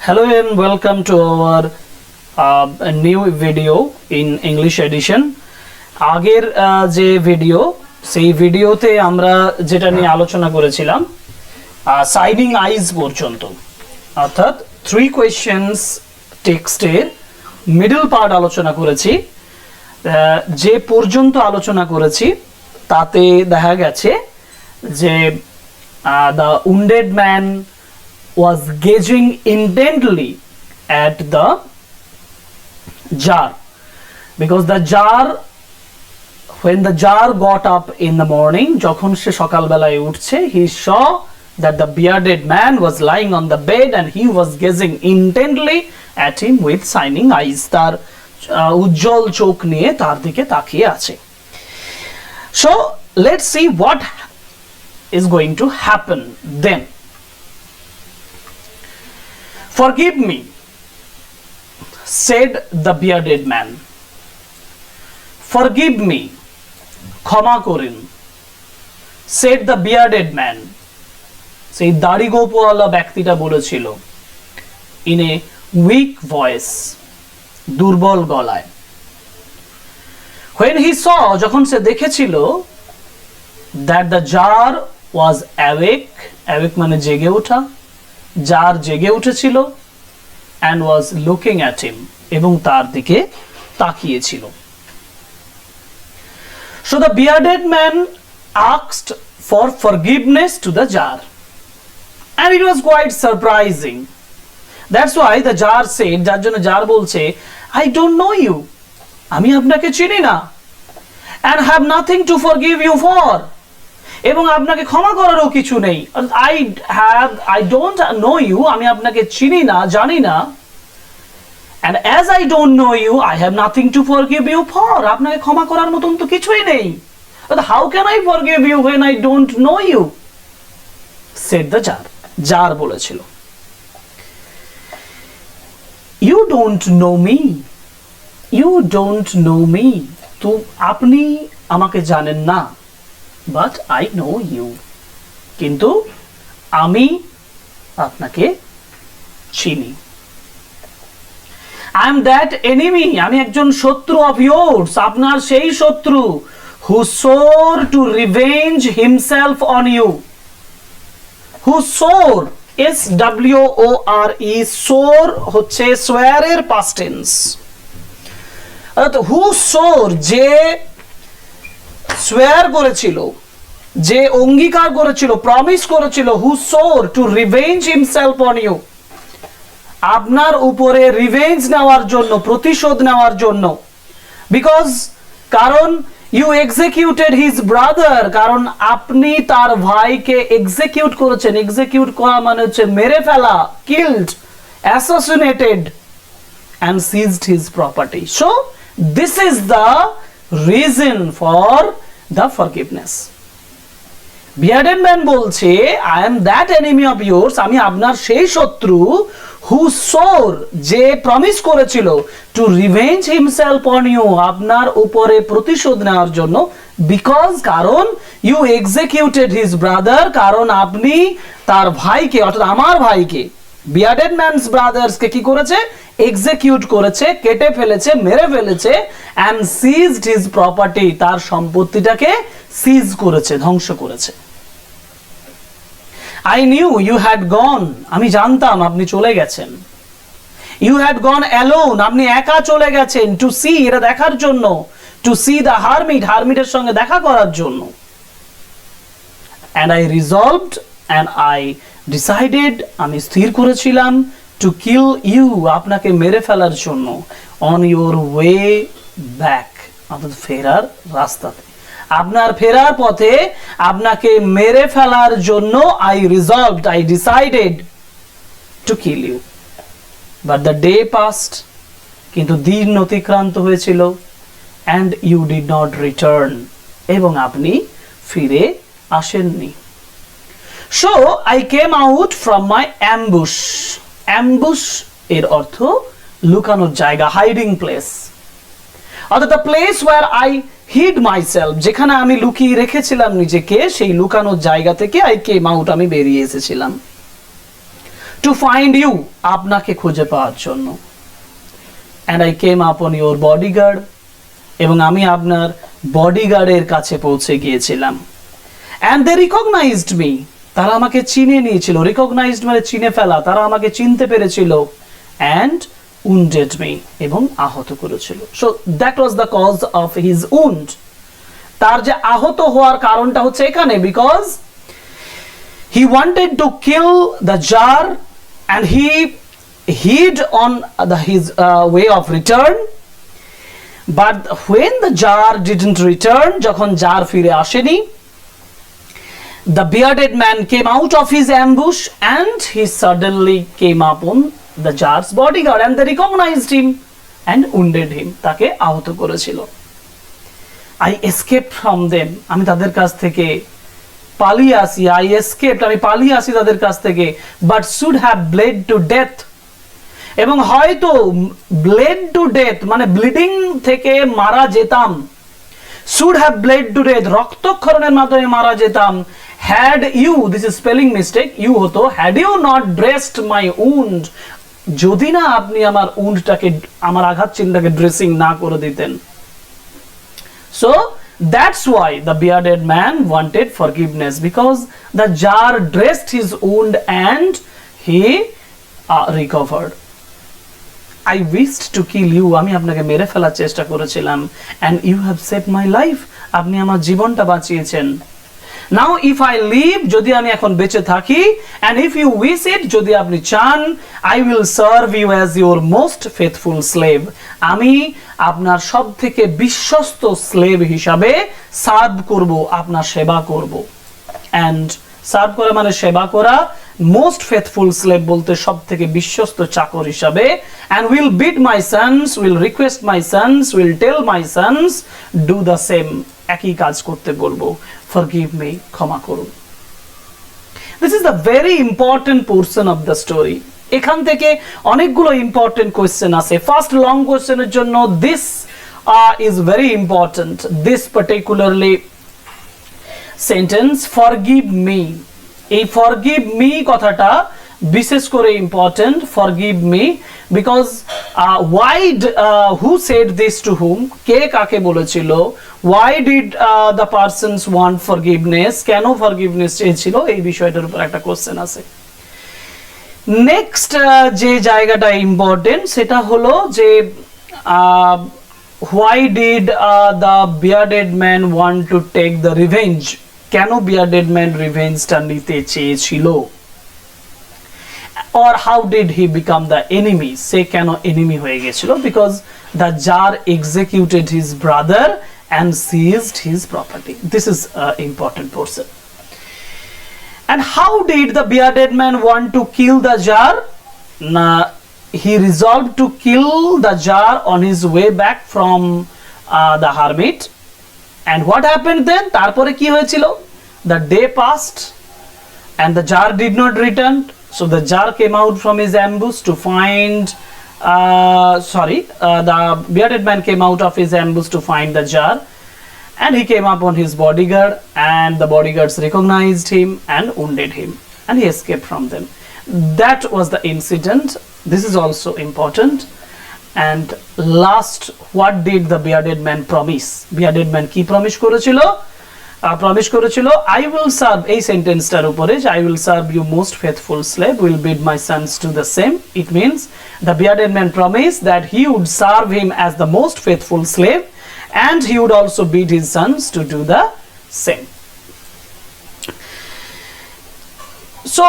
Hello and welcome to our new video in English edition. আগের যে video সেই ভিডিওতে আমরা যেটা নিয়ে আলোচনা করেছিলাম সাইনিং আইজ পর্যন্ত, অর্থাৎ 3 কোয়েশ্চেন্স টেক্সটের মিডল পার্ট আলোচনা করেছি। যে পর্যন্ত আলোচনা করেছি তাতে দেখা গেছে যে the wounded man was gazing intently at the jar because the jar, when the jar got up in the morning, যখন সে সকালবেলায় উঠছে, he saw that the bearded man was lying on the bed and he was gazing intently at him with shining eyes. তার উজ্জ্বল চোখ নিয়ে তার দিকে তাকিয়ে আছে। So let's see what is going to happen then. Forgive me, said the bearded man. Forgive me, ক্ষমা করুন, said the bearded man. সেই দাড়ি গোপওয়ালা ব্যক্তিটা বলেছিল in a weak voice, দুর্বল গলায়। When he saw, যখন সে দেখেছিল, that the jar was awake, awake মানে জেগে ওঠা, জার জেগে উঠেছিল, and was looking at him, এবং তার দিকে তাকিয়েছিল। So the bearded man asked for forgiveness to the jar, and it was quite surprising. That's why the jar said, যার জন্য জার বলছে, I don't know you, আমি আপনাকে চিনি না, and have nothing to forgive you for, এবং আপনাকে ক্ষমা করারও কিছু নেই। I don't know you, আমি আপনাকে চিনি না, জানি না, and as I don't know you, I have nothing to forgive you for, আপনাকে ক্ষমা করার মতন তো কিছুই নেই। How can I forgive you when I don't know you? said the jar. Tsar বলেছিল, You don't know me, you don't know me, তো আপনি আমাকে জানেন না, but I know you, কিন্তু আমি আপনাকে চিনি। I am that enemy, আমি একজন শত্রু of yours, আপনার সেই শত্রু, who swore to revenge himself on you, who swore, S-W-O-R-E, swore হচ্ছে swear এর past tense, অর্থাৎ who swore, যে swear করেছিল, যে অঙ্গীকার করেছিল, প্রমিস করেছিল, who swore to revenge himself on you, আপনার উপরে রিভেঞ্জ নেওয়ার জন্য, প্রতিশোধ নেওয়ার জন্য, বিকজ কারণ you executed his brother, কারণ আপনি তার ভাইকে এক্সিকিউট করেছেন। এক্সিকিউট করা মানে হচ্ছে মেরে ফেলা, killed, assassinated, and seized his property. So this is the reason for the forgiveness. Bearded man বলছে, I am that enemy of yours, আমি আপনার সেই শত্রু, who swore, যে প্রমিস করেছিল, to revenge himself on you, আপনার উপরে প্রতিশোধ নেওয়ার জন্য, because কারণ you executed his brother, কারণ আপনি তার ভাইকে, অর্থাৎ আমার ভাইকে, bearded man's brothers কে কি করেছে, এক্সিকিউট করেছে, কেটে ফেলেছে, মেরে ফেলেছে, and seized his property, তার সম্পত্তিটাকে সিজ করেছে, ধ্বংস করেছে। I knew you had gone, আমি জানতাম আপনি চলে গেছেন। You had gone alone, আপনি একা চলে গেছেন, to see, এটা দেখার জন্য, to see the hermit, হারমিটের সঙ্গে দেখা করার জন্য। And I resolved, and I decided, আমি স্থির করেছিলাম, to kill you, আপনাকে মেরে ফেলার জন্য, on your way back, অর্থাৎ ফেরার রাস্তাতে, আপনার ফেরার পথে আপনাকে মেরে ফেলার জন্য I resolved, I decided to kill you, but the day passed, কিন্তু দিন অতিক্রান্ত হয়েছিল, and you did not return, এবং আপনি ফিরে আসেননি। So I came out from my ambush, ambush এর অর্থ লুকানোর জায়গা, hiding place, অর্থাৎ the place where I hid myself, যেখানে আমি লুকিয়ে রেখেছিলাম নিজেকে, সেই লুকানোর জায়গা থেকে I came out, আমি বেরিয়ে এসেছিলাম। to find you, আপনাকে খুঁজে পাওয়ার জন্য। and I came upon your bodyguard, এবং আমি আপনার বডিগার্ডের কাছে পৌঁছে গিয়েছিলাম। and they recognized me, তারা আমাকে চিনে নিয়েছিল। recognized মানে চিনে ফেলা, তারা আমাকে চিনতে পেরেছিল। and wounded me, এবং আহত করেছিল। so that was the cause of his wound, তার যে আহত হওয়ার কারণটা হচ্ছে এখানে, because he wanted to kill the jar and he hid on his way of return, but when the jar didn't return, যখন জার ফিরে আসেনি, the bearded man came out of his ambush and he suddenly came upon the jar's bodyguard and they recognized him and wounded him, তাকে আহত করেছিল। I escaped from them, আমি তাদের কাছ থেকে পালিয়ে আসি। I escaped, আমি পালিয়ে আসি তাদের কাছ থেকে, but should have bled to death, এবং হয়তো bled to death মানে ব্লিডিং থেকে মারা যেতাম। should have bled to death, রক্তক্ষরণের মাধ্যমে মারা যেতাম। had you, this is spelling mistake, you হতো had you not dressed my wound, যদি না আপনি আমার উন্ডটাকে, আমার আঘাত চিহ্নটাকে ড্রেসিং না করে দিতেন। so that's why the bearded man wanted forgiveness, because the jar dressed his wound and he recovered. I wished to kill you, আমি আপনাকে মেরে ফেলার চেষ্টা করেছিলাম, and you have saved my life, আপনি আমার জীবনটা বাঁচিয়েছেন। now if I live, যদি আমি এখন বেঁচে থাকি, and if you wish it, যদি আপনি চান, I will serve you as your most faithful slave, আমি আপনার সবথেকে বিশ্বস্ত স্লেভ হিসাবে সার্ভ করব, আপনার সেবা করব। and সার্ভ করা মানে সেবা করা, most faithful slave বলতে সবথেকে বিশ্বস্ত চাকর হিসাবে। and will bid my sons, will request my sons, will tell my sons do the same, একই কাজ করতে বলবো। forgive me, ক্ষমা করুন। this is the very important portion of the story, এখান থেকে অনেকগুলো ইম্পর্টেন্ট কোয়েশ্চেন আছে। ফার্স্ট লং কোয়েশ্চেনের জন্য this is very important, this particularly sentence forgive me, এই forgive me কথাটা বিশেষ করে important, forgive me, because why who said this to whom, কে কাকে বলেছিল, why did the persons want forgiveness, কেন forgiveness চেয়েছিল, এই বিষয়টার উপর একটা কোশ্চেন আছে। নেক্সট যে জায়গাটা ইম্পর্টেন্ট সেটা হলো যে why did the bearded man want to take the revenge, কেন bearded man রিভেঞ্জটা নিতে চেয়েছিল, or how did he become the enemy, সে কেন enemy হয়ে গেছিল, because the jar executed his brother and seized his property, this is important portion। and how did the bearded man want to kill the jar, he resolved to kill the jar on his way back from the hermit, and what happened then, তারপরে কি হয়েছিল, the day passed and the jar did not return, so the jar came out from his ambush to find the bearded man came out of his ambush to find the jar, and he came upon his bodyguard, and the bodyguards recognized him and wounded him, and he escaped from them. That was the incident, this is also important। and last, what did the bearded man promise, bearded man কি promise করেছিল, promise করেছিল I will serve, এই সেন্টেন্সটার উপরে I will serve you most faithful slave, will bid my sons do the same, it means the bearded man promised that he would serve him as the most faithful slave and he would also bid his sons to do the same। so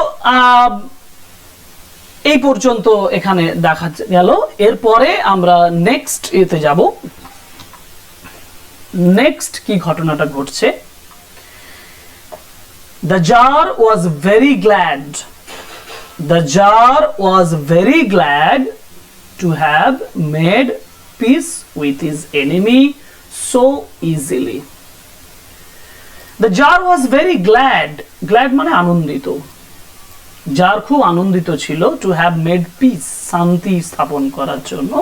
এই পর্যন্ত এখানে দেখা গেল। এরপরে আমরা next এতে যাব। Next কি ঘটনাটা ঘটছে, the jar was very glad, the jar was very glad to have made peace with his enemy so easily। the jar was very glad, glad মানে আনন্দিত, যার খুব আনন্দিত ছিল টু হ্যাভ মেড পিস, শান্তি স্থাপন করার জন্য,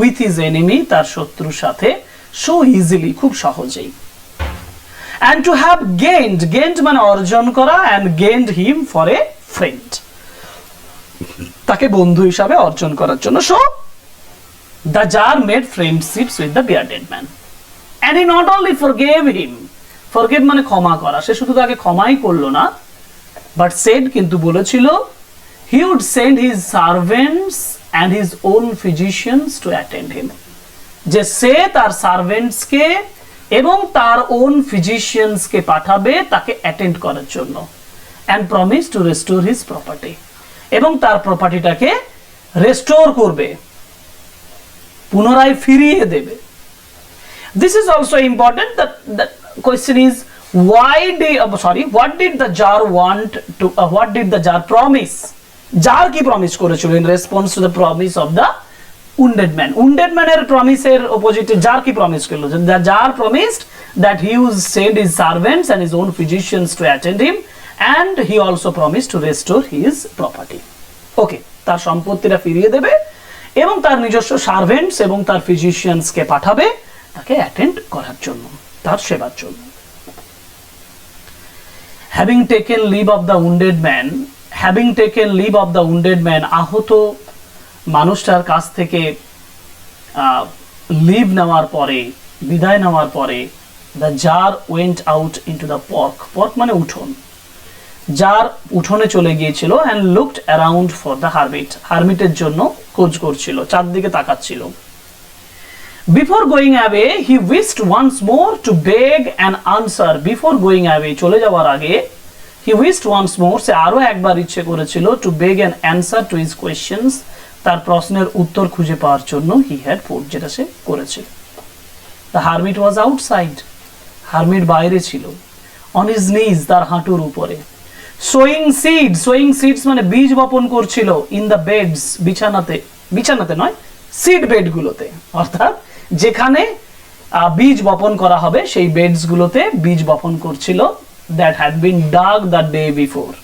উইথ হিজ এনিমি, তার শত্রুর সাথে, সো ইজিলি, খুব সহজেই, and to have gained, gained মানে অর্জন করা, and gained him for a friend, তাকে বন্ধু হিসাবে অর্জন করার জন্য। So the jar made friendships with the bearded man and he not only forgave him, forgive মানে ক্ষমা করা, সে শুধু তাকে ক্ষমাই করলো না, but said কিন্তু বলেছিল he would send his servants and his own physicians to attend him, যে সে তার সার্ভেন্টসকে এবং তার ওন ফিজিশিয়ানসকে পাঠাবে তাকে অ্যাটেন্ড করার জন্য, and promised to restore his property, এবং তার প্রপার্টিটাকে রেস্টোর করবে, পুনরায় ফিরিয়ে দেবে। This is also important. That the question is what did the jar want to what did the jar promise? jar কি প্রমিস করেছিল in response to the promise of the wounded man? wounded man এর প্রমিসের অপোজিটে jar কি promise করলো? The jar promised that he would send his servants and his own physicians to attend him, and he also promised to restore his property. ওকে, তার সম্পত্তিটা ফিরিয়ে দেবে এবং তার নিজস্ব সার্ভেন্টস এবং তার ফিজিশিয়ানসকে পাঠাবে তাকে অ্যাটেন্ড করার জন্য, তার সেবার জন্য। Having taken leave of the wounded man, আহত মানুষটার কাছ থেকে লিভ নেওয়ার পরে, বিদায় নেওয়ার পরে, the jar went out into the park মানে উঠোন, যার উঠোনে চলে গিয়েছিল and looked around for the হারমিটের জন্য খোঁজ করছিল, চারদিকে তাকাচ্ছিল। Before going away, he wished once more to beg an answer. Before going away, চলে যাওয়ার আগে, he wished once more, সে আরো একবার ইচ্ছে করেছিল to beg an answer to his questions, তার প্রশ্নের উত্তর খুঁজে পাওয়ার জন্য he had put, যেটা সে করেছিল। The hermit was outside, hermit বাইরে ছিল, on his knees, তার হাঁটুর উপরে, sowing seeds মানে বীজ বপন করছিল, in the beds, বিছানাতে নয়, সিড বেড গুলোতে, অর্থাৎ যেখানে বীজ বপন করা হবে সেই বেডস গুলোতে বীজ বপন করছিল, that had been dug the day before,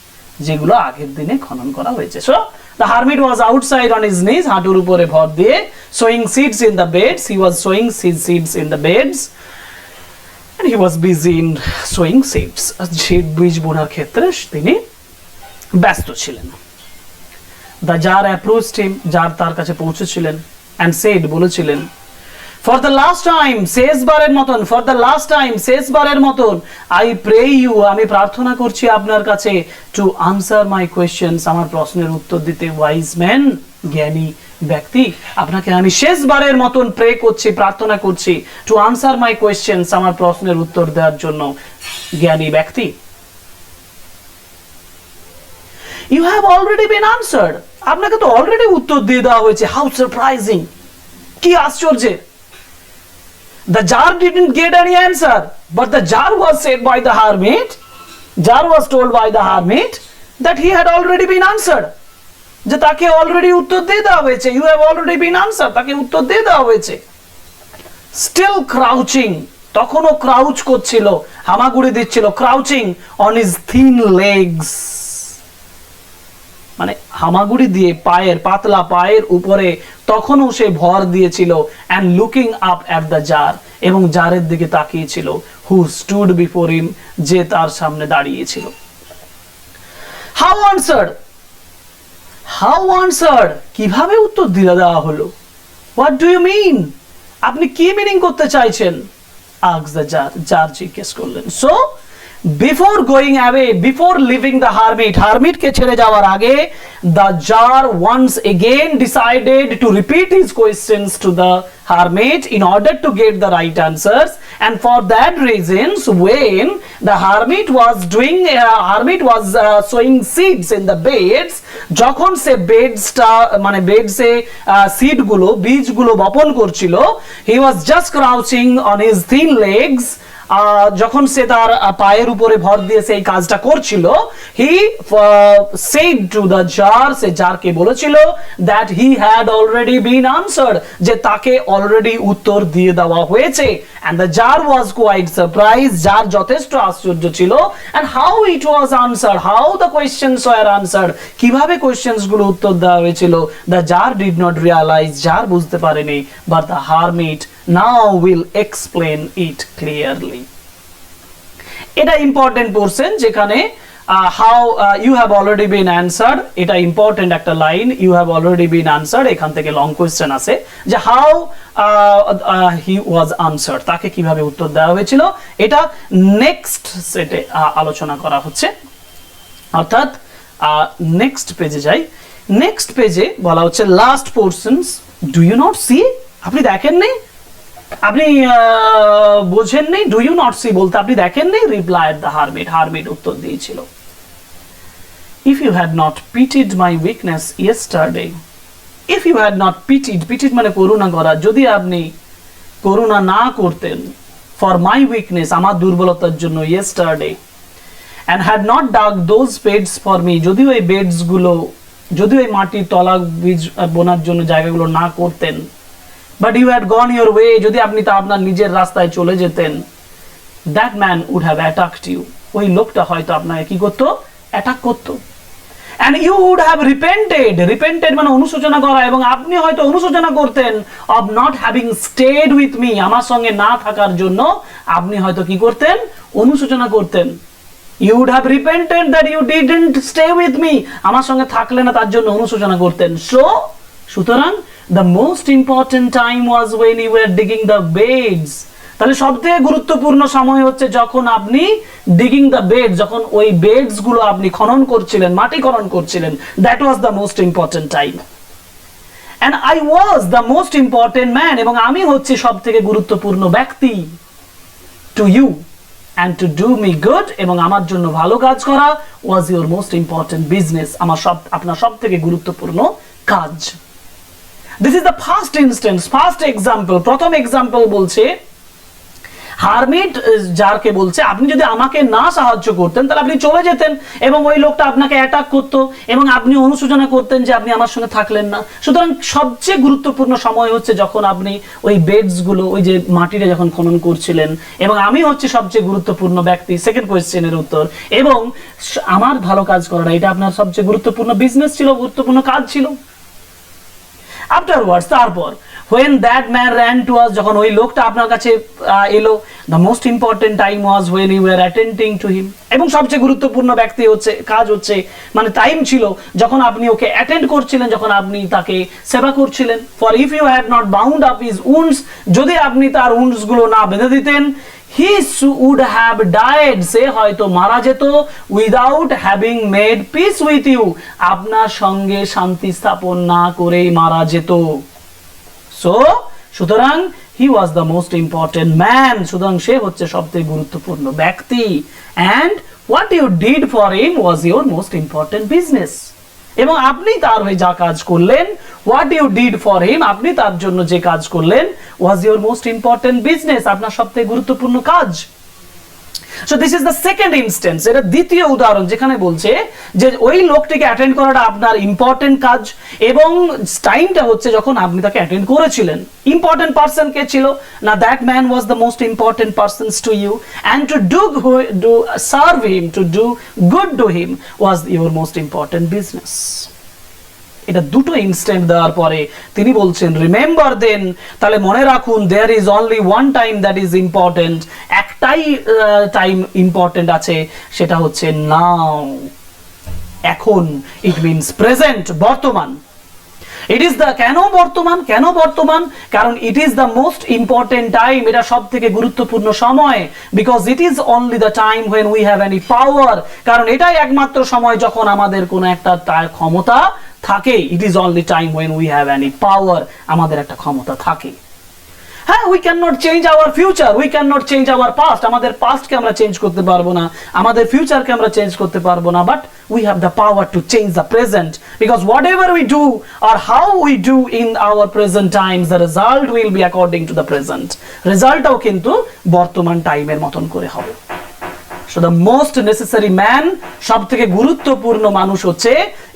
যেগুলো আগের দিনে খনন করা হয়েছে। So the hermit was outside on his knees, হাঁটুর উপরে ভর দিয়ে, sowing seeds in the beds, he was sowing seeds in the beds, and he was busy in sowing seeds, বীজ বোনার ক্ষেত্রে তিনি ব্যস্ত ছিলেন। The jar approached him, jar তার কাছে পৌঁছেছিলেন, and said, বলেছিলেন, for the last time, শেষবারের মতন, I pray you, আমি প্রার্থনা করছি আপনার কাছে, to answer my questions, আমার প্রশ্নের উত্তর দিতে, wise man, জ্ঞানী ব্যক্তি, আপনাকে আমি শেষবারের মতন প্রে করছি, প্রার্থনা করছি, to answer my questions, আমার প্রশ্নের উত্তর দেওয়ার জন্য, জ্ঞানী ব্যক্তি। You have already been answered, আপনাকে তো অলরেডি উত্তর দিয়ে দেওয়া হয়েছে। How surprising, কি আশ্চর্যের। The jar didn't get any answer, but the jar was said by the hermit, jar was told by the hermit that he had already been answered, যে তাকে অলরেডি উত্তর দিয়ে দেওয়া হয়েছে, you have already been answered, তাকে উত্তর দিয়ে দেওয়া হয়েছে। Still crouching, তখনও ক্রাউচ করছিল, হামাগুড়ি দিচ্ছিল, crouching on his thin legs, মানে হামাগুড়ি দিয়ে পায়ের, পাতলা পায়ের উপরে তখনও সে ভর দিয়েছিল, and looking up at the jar, এবং জারের দিকে তাকিয়েছিল, who stood before him, যে তার সামনে দাঁড়িয়েছিল। How answered, কিভাবে উত্তর দিয়ে দেওয়া হলো? What do you mean, আপনি কি মিনিং করতে চাইছেন? asked the jar, jar জিজ্ঞেস করলেন। So before going away, before leaving the hermit কে ছেড়ে যাওয়ার আগে, the jar once again decided to repeat his questions to the hermit in order to get the right answers, and for that reasons, when the hermit was sowing seeds in the beds, যখন সে বেডসে seed গুলো, বীজ গুলো বপন করছিল, he was just crouching on his thin legs, যখন সে তার পায়ের উপরে ভর দিয়ে সেই কাজটা করছিল, he said to the jar, সে জারকে বলেছিল, that he had already been answered, যে তাকে অলরেডি উত্তর দিয়ে দেওয়া হয়েছে, and the jar was quite surprised, tsar যথেষ্ট আশ্চর্য ছিল, and how it was answered, how the questions were answered, কিভাবে কোয়েশ্চেনস গুলো উত্তর দেওয়া হয়েছিল, the jar did not realize, tsar বুঝতে পারেনি, but the hermit now will explain it clearly. এটা ইম্পর্টেন্ট পোরশন, যেখানে how you have already been answered, এটা ইম্পর্টেন্ট একটা line, you have already been answered, এখান থেকে লং কোয়েশ্চেন আছে যে how he was answered, তাকে কিভাবে উত্তর দেওয়া হয়েছিল, এটা নেক্সট সেটে আলোচনা করা হচ্ছে। অর্থাৎ নেক্সট পেজে যাই, নেক্সট পেজে বলা হচ্ছে last portions, do you not see, আপনি দেখেন নেই, আপনি বোঝেন নেই, ডু ইউ নট সি বলতে আপনি দেখেন নেই, রিপ্লাইড দ্য হারমিট, হারমিট উত্তর দিয়েছিল, if you had not pitied my weakness yesterday, if you had not pitied, pitied মানে করুণা করা, যদি আপনি করুণা না করতেন, ফর মাই উইকনেস আমার দুর্বলতার জন্য, yesterday, and had not dug those beds for me, যদিও এই বেডস গুলো, যদিও এই মাটির তলা বীজ বোনার জন্য জায়গাগুলো না করতেন, but you had gone your way, যদি আপনি তা আপনার নিজের রাস্তায় চলে যেতেন, that man would have attacked you, ওই লোকটা হয়তো আপনাকে কি করতো, অ্যাটাক করতো, and you would have repented, repented মানে অনুশোচনা করা, এবং আপনি হয়তো অনুশোচনা করতেন of not having stayed with me, আমার সঙ্গে না থাকার জন্য আপনি হয়তো কি করতেন, অনুশোচনা করতেন, you would have repented that you didn't stay with me, আমার সঙ্গে থাকলে না তার জন্য অনুশোচনা করতেন, so সুতরাং the most important time was when you were digging the beds, তাহলে সবথেকে গুরুত্বপূর্ণ সময় হচ্ছে যখন আপনি ডিগিং দ্য বেড, যখন ওই বেডস গুলো আপনি খনন করছিলেন, মাটি খনন করছিলেন, that was the most important time, and I was the most important man, এবং আমি হচ্ছে সবথেকে গুরুত্বপূর্ণ ব্যক্তি, to you and to do me good, এবং আমার জন্য ভালো কাজ করা was your most important business, আমার আপনার সবথেকে গুরুত্বপূর্ণ কাজ। This is the first instance, first example, প্রথম এক্সাম্পল বলছে হারমিট যারকে বলছে আপনি যদি আমাকে না সাহায্য করতেন তাহলে আপনি চলে যেতেন এবং ওই লোকটা আপনাকে অ্যাটাক করতো এবং আপনি অনুশোচনা করতেন যে আপনি আমার সঙ্গে থাকলেন না। সুতরাং সবচেয়ে গুরুত্বপূর্ণ সময় হচ্ছে যখন আপনি ওই বেডস গুলো, ওই যে মাটিটা যখন খনন করছিলেন, এবং আমি হচ্ছে সবচেয়ে গুরুত্বপূর্ণ ব্যক্তি, সেকেন্ড কোয়েশ্চেনের উত্তর, এবং আমার ভালো কাজ করাটা এটা আপনার সবচেয়ে গুরুত্বপূর্ণ বিজনেস ছিল, গুরুত্বপূর্ণ কাজ ছিল। আফটারওয়ার্ডস, তারপর, when that man ran to us, যখন ওই লোকটা আপনার কাছে এলো, the most important time was when you were attending to him, এবং সবচেয়ে গুরুত্বপূর্ণ ব্যক্তি হচ্ছে, কাজ হচ্ছে, মানে টাইম ছিল যখন আপনি ওকে অ্যাটেন্ড করছিলেন, যখন আপনি তাকে সেবা করছিলেন। for if you had not bound up his wounds, যদি আপনি তার wounds গুলো না বেঁধে দিতেন, he would have died, সে হয়তো মারা যেত, without having made peace with you, আপনার সঙ্গে শান্তি স্থাপন না করেই মারা যেত। So, সুতরাং he was the most important man, সুতরাং সে হচ্ছে সবচেয়ে গুরুত্বপূর্ণ ব্যক্তি, and what you did for him was your most important business, এবং আপনি তার হয়ে যা কাজ করলেন, what you did for him, আপনি তার জন্য যে কাজ করলেন, was your most important business, আপনার সবচেয়ে গুরুত্বপূর্ণ কাজ। So this is the second instance, এটা দ্বিতীয় উদাহরণ যেখানে বলছে যে ওই লোকটিকে অ্যাটেন্ড করাটা আপনার ইম্পর্টেন্ট কাজ, এবং টাইমটা হচ্ছে যখন আপনি তাকে অ্যাটেন্ড করেছিলেন। ইম্পর্টেন্ট পারসন কে ছিল না, that man was the most important person to you, and to do serve him, to do good to him was your most important business. এটা দুটো ইনস্ট্যান্ট দেওয়ার পরে তিনি বলছেন রিমেম্বার দেন, তাহলে মনে রাখুন, there is only one time that is important, একটাই টাইম ইম্পর্টেন্ট আছে, সেটা হচ্ছে নাও, এখন, ইট মিনস প্রেজেন্ট, বর্তমান। ইট ইজ দ্য, কেন বর্তমান, কেন বর্তমান, কারণ it is the most important time, এটা সব থেকে গুরুত্বপূর্ণ সময়, because it is only the time when we have any পাওয়ার, কারণ এটাই একমাত্র সময় যখন আমাদের কোনো একটা ক্ষমতা থাকে। It is only time when we have any পাওয়ার, আমাদের একটা ক্ষমতা থাকে। হ্যাঁ, we can not change our future, we can not change our past, আমাদের পাস্টকে আমরা চেঞ্জ করতে পারবো না, আমাদের ফিউচারকে আমরা চেঞ্জ করতে পারবো না, but we have the power to change the present, because whatever we do আর how we do in our present times, the result will be according to the present, রেজাল্টটাও কিন্তু বর্তমান টাইমের মতন করে হবে। So the most necessary man, সবথেকে গুরুত্বপূর্ণ মানুষ হচ্ছে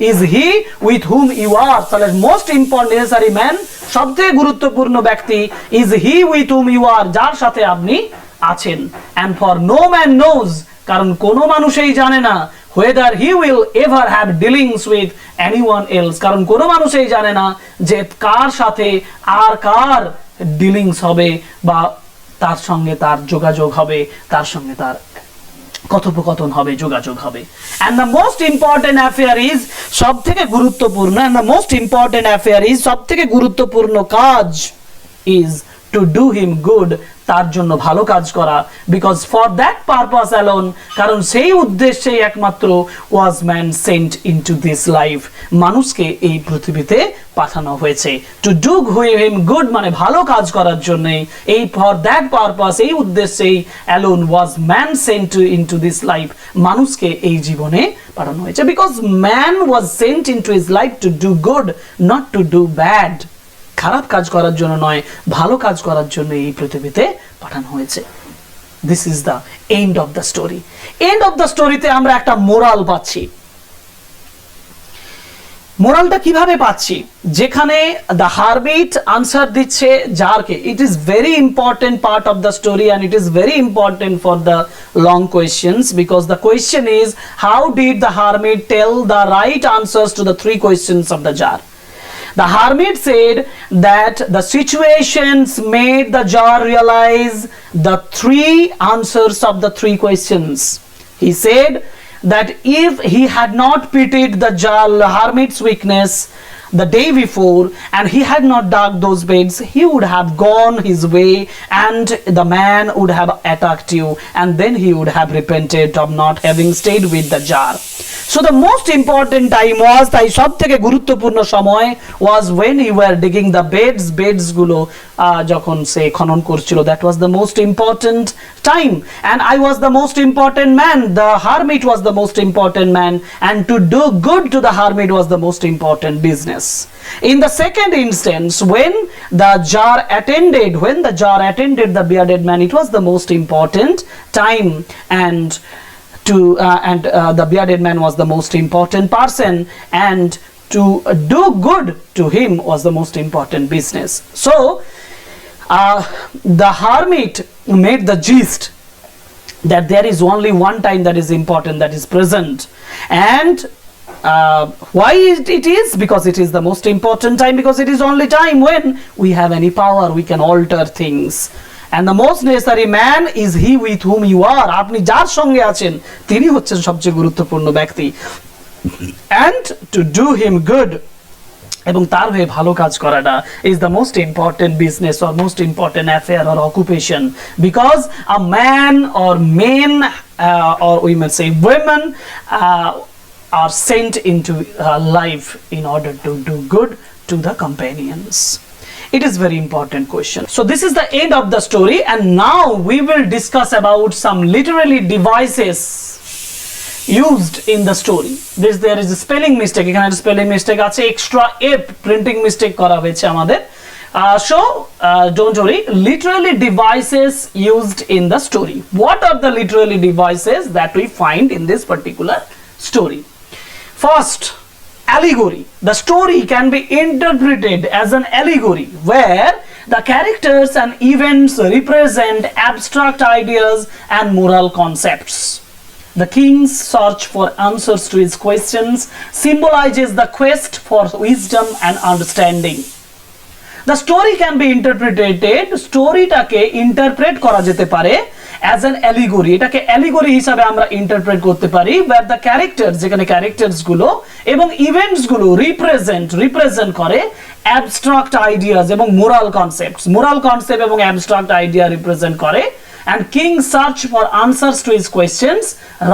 is he with whom you are, তাহলে most important necessary man, সবথেকে গুরুত্বপূর্ণ ব্যক্তি is he with whom you are, যার সাথে আপনি আছেন, and for no man knows, কারণ কোনো মানুষই জানে না whether he will ever have dealings with anyone else, কারণ কোনো মানুষই জানে না যে কার সাথে আর কার ডিলিংস হবে, বা তার সঙ্গে তার যোগাযোগ হবে, তার সঙ্গে তার কথোপকথন হবে, যোগাযোগ হবে। and the most important affair is সবথেকে গুরুত্বপূর্ণ and the most important affair is সবথেকে গুরুত্বপূর্ণ কাজ is to do him good, তার জন্য ভালো কাজ করা, because for that purpose alone, কারণ সেই উদ্দেশ্যেই একমাত্র was man sent into this life, মানুষকে এই পৃথিবীতে পাঠানো হয়েছে। to do him good মানে ভালো কাজ করার জন্য, এই for that purpose এই উদ্দেশ্যেই alone was man sent into this life, মানুষকে এই জীবনে পাঠানো হয়েছে, because man was sent into his life to do good, not to do bad, খারাপ কাজ করার জন্য নয়, ভালো কাজ করার জন্য এই পৃথিবীতে পাঠানো হয়েছে। This is the end of the story. End of the স্টোরিতে আমরা একটা মোরাল পাচ্ছি। মোরালটা কিভাবে পাচ্ছি? যেখানে দ্য হারমিট আনসার দিচ্ছে জারকে। It is very important part of the story and it is very important for the long questions, because the question is how did the hermit tell the right answers to the three questions of the jar? The hermit said that the situations made the jar realize the three answers of the three questions. He said that if he had not pitied the jar, the hermit's weakness the day before, and he had not dug those beds, he would have gone his way and the man would have attacked you, and then he would have repented of not having stayed with the jar. So the most important time was, তাই সবথেকে গুরুত্বপূর্ণ সময় was when you were digging the beds গুলো যখন সে খনন করছিল, that was the most important time, and I was the most important man, the hermit was the most important man, and to do good to the hermit was the most important business. In the second instance, when the jar attended the bearded man, it was the most important time, and the bearded man was the most important person, and to do good to him was the most important business. So the hermit made the gist that there is only one time that is important, that is present, and why it is? Because it is the most important time, because it is only time when we have any power, we can alter things, and the most necessary man is he with whom you are. আপনি যার সঙ্গে আছেন তিনি হচ্ছেন সবচেয়ে গুরুত্বপূর্ণ ব্যক্তি, and to do him good, এবং তার হয়ে ভালো কাজ করাটা is the most important business or most important affair or occupation, because a man or men or we may say women are sent into life in order to do good to the companions. It is very important question. So this is the end of the story, and now we will discuss about some literary devices used in the story. There is a spelling mistake, এখানে spelling mistake আছে, extra f printing mistake করা হয়েছে আমাদের, so don't worry. Literary devices used in the story. What are the literary devices that we find in this particular story? First, allegory. The story can be interpreted as an allegory where the characters and events represent abstract ideas and moral concepts. The king's search for answers to his questions symbolizes the quest for wisdom and understanding. The story can be interpreted, storyটাকে interpret করা যেতে পারে as an allegory. এটাকে allegory হিসাবে আমরা interpret করতে পারি, where the characters, যেখানে characters গুলো এবং events গুলো represent করে abstract ideas এবং moral concept এবং abstract idea represent করে, and king search for answers to his questions,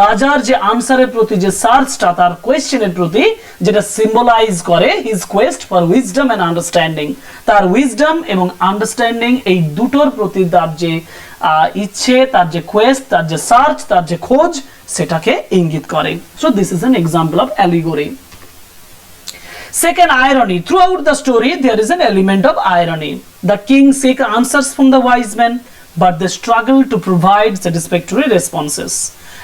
রাজার যে আনসারের প্রতি যে সার্চটা, তার কোয়েশ্চেনের প্রতি যেটা সিম্বলাইজ করে his quest for wisdom and understanding, তার উইজডম এবং আন্ডারস্ট্যান্ডিং এই দুটোর প্রতি তার যে ইচ্ছে, তার যে কোয়েস্ট, তার যে সার্চ, তার যে খোঁজ, সেটাকে ইঙ্গিত করে। So this is an example of allegory. Second, irony. Throughout the story there is an element of irony. The king seek answers from the wise men, but they struggle to provide satisfactory responses.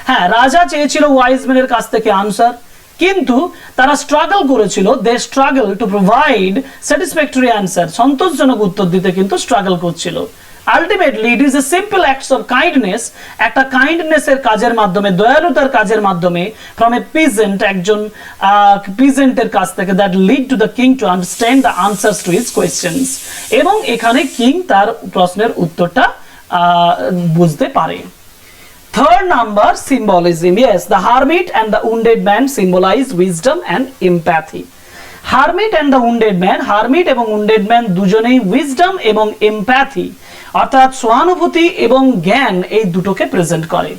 হ্যাঁ, রাজা চেয়েছিল wise ম্যানের কাছ থেকে answer, কিন্তু তারা struggle করেছিল, they struggle to provide satisfactory answer, সন্তোষজনক উত্তর দিতে কিন্তু স্ট্রাগল করছিল। Ultimately it is a simple acts of kindness, একটা কাইন্ডনেসের কাজের মাধ্যমে, দয়ালুতার কাজের মাধ্যমে, ফ্রম এ পিজেন্ট, একজন পিজেন্টের কাছ থেকে, that lead to the king to understand the answers to his questions, এবং এখানে কিং তার প্রশ্নের উত্তরটা বুঝতে পারে। Third number, symbolism. Yes, the hermit and the wounded man symbolize wisdom and empathy. Hermit and the wounded man, hermit এবং wounded man দুজনেই wisdom এবং empathy অর্থাৎ সহানুভূতি এবং জ্ঞান এই দুটোকে প্রেজেন্ট করে।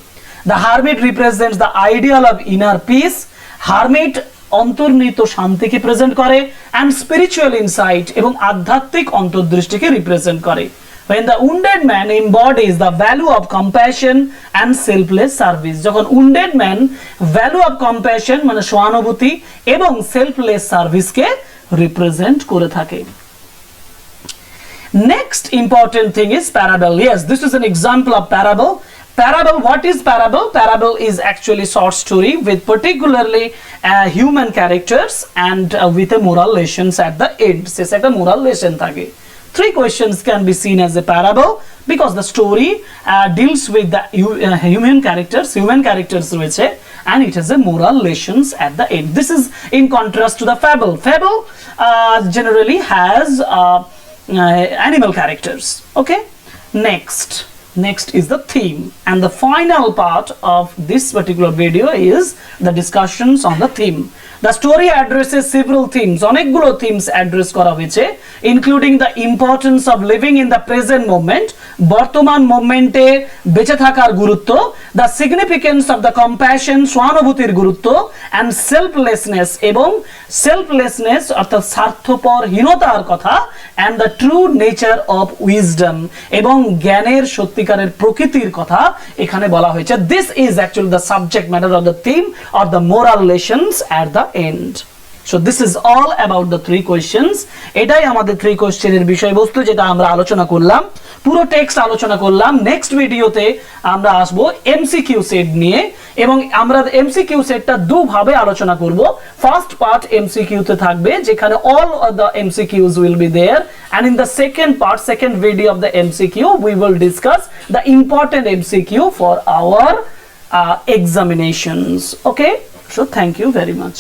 The hermit represents the ideal of inner peace. Hermit অন্তর্নিহিত শান্তিকে প্রেজেন্ট করে and spiritual insight এবং আধ্যাত্মিক অন্তর্দৃষ্টিকে রিপ্রেজেন্ট করে। When the wounded man embodies the value of compassion and selfless service, যখন wounded man value of compassion মানে সহানুভূতি এবং selfless service কে represent করে থাকে। Next important thing is parable. Yes, this is an example of parable. Parable, what is parable? Parable is actually short story with particularly human characters and with a moral lessons at the end. শেষে একটা moral lesson থাকে। Three questions can be seen as a parable because the story deals with the human characters রয়েছে and it has a moral lessons at the end. This is in contrast to the fable. Fable generally has animal characters. Okay, next is the theme, and the final part of this particular video is the discussions on the theme. The story addresses several themes, অনেকগুলো themes address করা হয়েছে, including the importance of living in the present moment, বর্তমান মোমেন্টে বেঁচে থাকার গুরুত্ব, the significance of the compassion, সহানুভূতির গুরুত্ব, and selflessness এবং selflessness অর্থাৎ স্বার্থপরহীনতার কথা, and the true nature of wisdom এবং জ্ঞানের সত্যিকারের প্রকৃতির কথা এখানে বলা হয়েছে। This is actually the subject matter of the theme or the moral lessons at the end. So this is all about the three questions. এটাই আমাদের three কোশ্চেনের বিষয়বস্তু যেটা আমরা আলোচনা করলাম, পুরো টেক্সট আলোচনা করলাম। নেক্সট ভিডিওতে আমরা আসব এমসিকিউ সেট নিয়ে এবং আমরা এমসিকিউ সেটটা দুভাবে আলোচনা করব। ফার্স্ট পার্ট এমসিকিউ তে থাকবে যেখানে all of the MCQs will be there, and in the second part, second video of the MCQ, we will discuss the important MCQ for our examinations. Okay, so thank you very much.